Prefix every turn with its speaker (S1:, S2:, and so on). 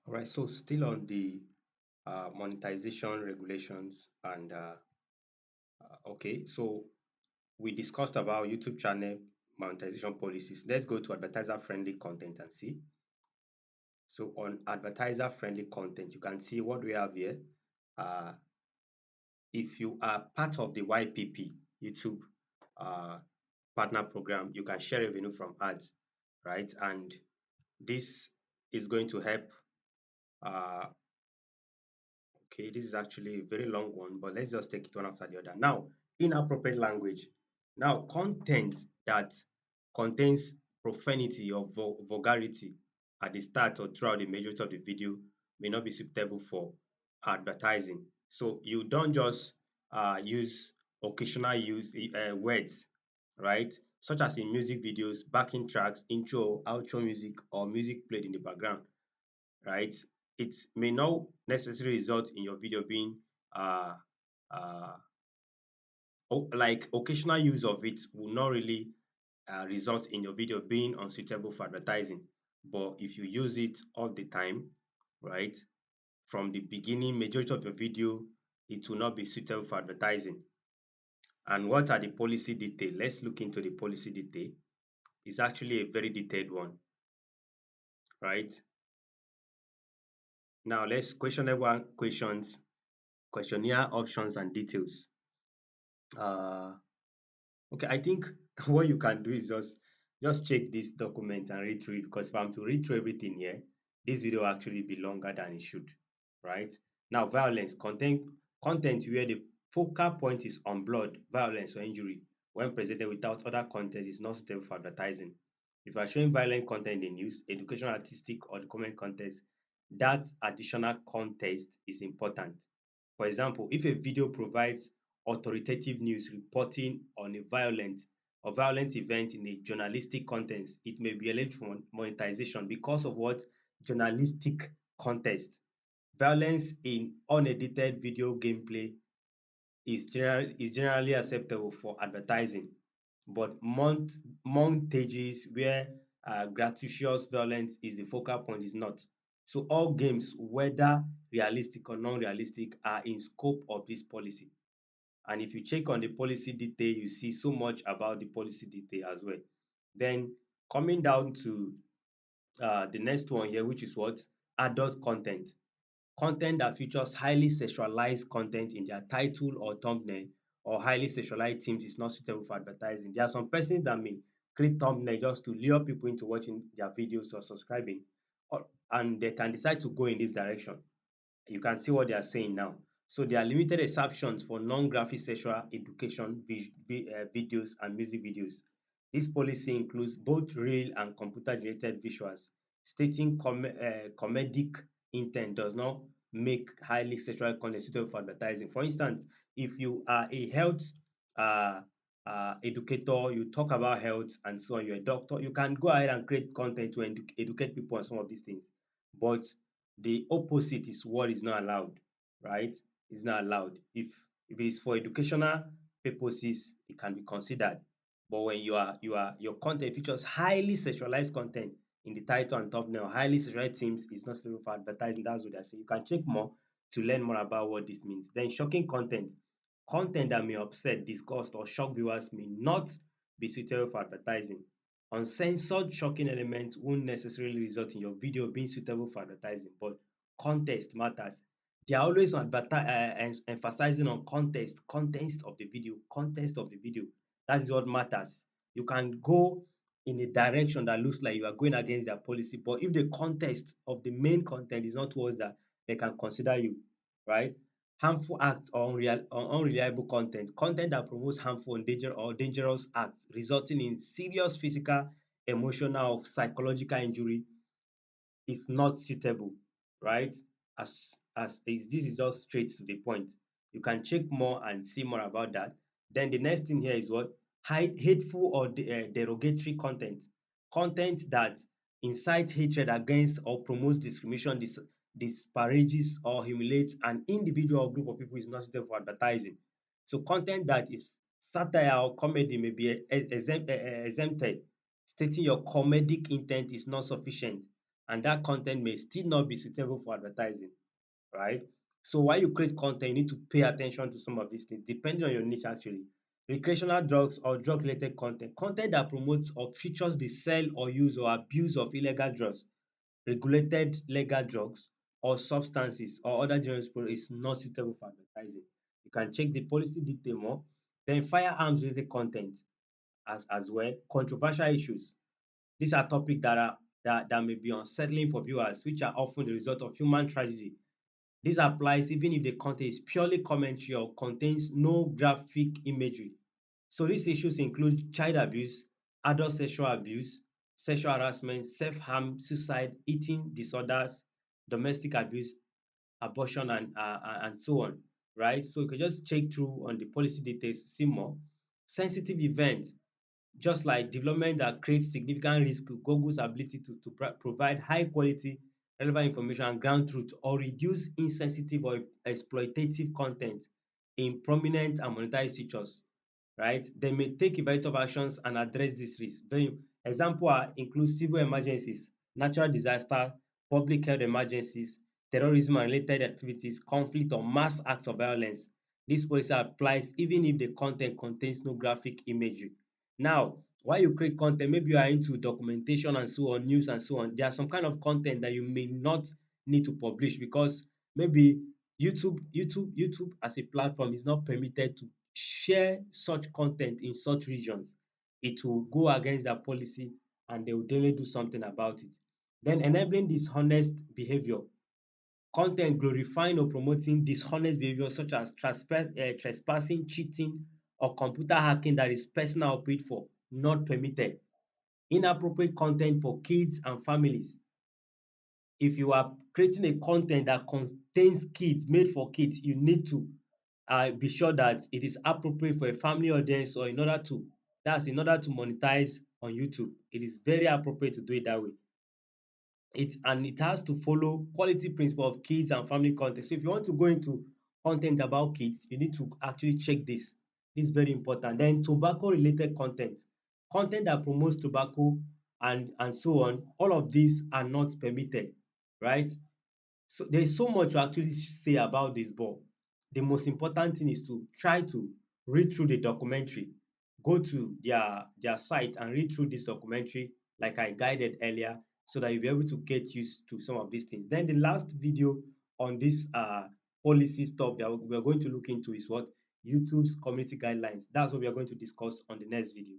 S1: All right, so still on the monetization regulations and okay, so we discussed about YouTube channel monetization policies. Let's go to advertiser friendly content and see. So on advertiser friendly content, you can see what we have here. Uh, if you are part of the YPP YouTube uh, partner program, you can share revenue from ads, right? And this is going to help uh, okay, this is actually a very long one, but let's just take it one after the other. Now, inappropriate language. Now, content that contains profanity or vulgarity at the start or throughout the majority of the video may not be suitable for advertising. So you don't just use occasional use words, right? Such as in music videos, backing tracks, intro, outro music, or music played in the background, right? It may not necessarily result in your video being uh, uh, like occasional use of it will not really result in your video being unsuitable for advertising. But if you use it all the time, right, from the beginning, majority of your video, it will not be suitable for advertising. And what are the policy detail? Let's look into the policy detail. It's actually a very detailed one, right? Now let's question one questions, questionnaire options and details. Uh, okay, I think what you can do is just check this document and read through it because if I'm to read through everything here, this video will actually be longer than it should, right? Now, violence, content where the focal point is on blood, violence or injury when presented without other content is not suitable for advertising. If you are showing violent content in the news, educational, artistic, or document context, that additional context is important. For example, if a video provides authoritative news reporting on a violent event in a journalistic context, it may be eligible for monetization because of what journalistic context. Violence in unedited video gameplay is generally acceptable for advertising, but montages where gratuitous violence is the focal point is not. So all games, whether realistic or non-realistic, are in scope of this policy. And if you check on the policy detail, you see so much about the policy detail as well. Then coming down to the next one here, which is what? Adult content. Content that features highly sexualized content in their title or thumbnail or highly sexualized themes is not suitable for advertising. There are some persons that may create thumbnail just to lure people into watching their videos or subscribing, and they can decide to go in this direction. You can see what they are saying now. So there are limited exceptions for non-graphic sexual education videos and music videos. This policy includes both real and computer-generated visuals, stating comedic intent does not make highly sexual content suitable for advertising. For instance, if you are a health uh, educator, you talk about health and so on, you're a doctor, you can go ahead and create content to educate people on some of these things. But the opposite is what is not allowed, right? It's not allowed. If it's for educational purposes, it can be considered. But when your content features highly sexualized content in the title and thumbnail, highly sexualized themes is not suitable for advertising. That's what they say. You can check more to learn more about what this means. Then shocking content. Content that may upset, disgust, or shock viewers may not be suitable for advertising. Uncensored shocking elements won't necessarily result in your video being suitable for advertising, but context matters. They are always emphasizing on context of the video, context of the video. That is what matters. You can go in a direction that looks like you are going against their policy, but if the context of the main content is not towards that, they can consider you, right? Harmful acts or unreliable content that promotes harmful and dangerous acts resulting in serious physical, emotional, or psychological injury is not suitable, right? This is just straight to the point. You can check more and see more about that. Then the next thing here is what? Hateful or derogatory content. Content that incites hatred against or promotes discrimination, disparages or humiliates an individual or group of people is not suitable for advertising. So content that is satire or comedy may be exempted, stating your comedic intent is not sufficient. and that content may still not be suitable for advertising, right? So while you create content, you need to pay attention to some of these things, depending on your niche actually. Recreational drugs or drug-related content, content that promotes or features the sale or use or abuse of illegal drugs, regulated legal drugs, or substances or other dangerous products is not suitable for advertising. You can check the policy detail more. Then firearms related content as well. Controversial issues. These are topics that may be unsettling for viewers, which are often the result of human tragedy. This applies even if the content is purely commentary or contains no graphic imagery. So these issues include child abuse, adult sexual abuse, sexual harassment, self-harm, suicide, eating disorders, domestic abuse, abortion, and so on, right? So you can just check through on the policy details to see more. Sensitive events, just like development that creates significant risk to Google's ability to provide high quality, relevant information and ground truth, or reduce insensitive or exploitative content in prominent and monetized features, right? They may take evaluative actions and address this risk. Very example are include civil emergencies, natural disaster, public health emergencies, terrorism and related activities, conflict or mass acts of violence. This policy applies even if the content contains no graphic imagery. Now, while you create content, maybe you are into documentation and so on, news and so on, there are some kind of content that you may not need to publish because maybe YouTube as a platform is not permitted to share such content in such regions. It will go against their policy and they will definitely do something about it. Then enabling dishonest behavior. Content glorifying or promoting dishonest behavior such as trespassing, cheating, or computer hacking that is personal or paid for, not permitted. Inappropriate content for kids and families. If you are creating a content that contains kids, made for kids, you need to be sure that it is appropriate for a family audience or in order to monetize on YouTube. It is very appropriate to do it that way. It has to follow quality principle of kids and family content. So if you want to go into content about kids, you need to actually check this. This is very important. Then tobacco related content. Content that promotes tobacco and so on, all of these are not permitted, right? So there's so much to actually say about this, but the most important thing is to try to read through the documentary. Go to their site and read through this documentary like I guided earlier so that you'll be able to get used to some of these things. Then the last video on this policy stuff that we're going to look into is what YouTube's community guidelines. That's what we are going to discuss on the next video.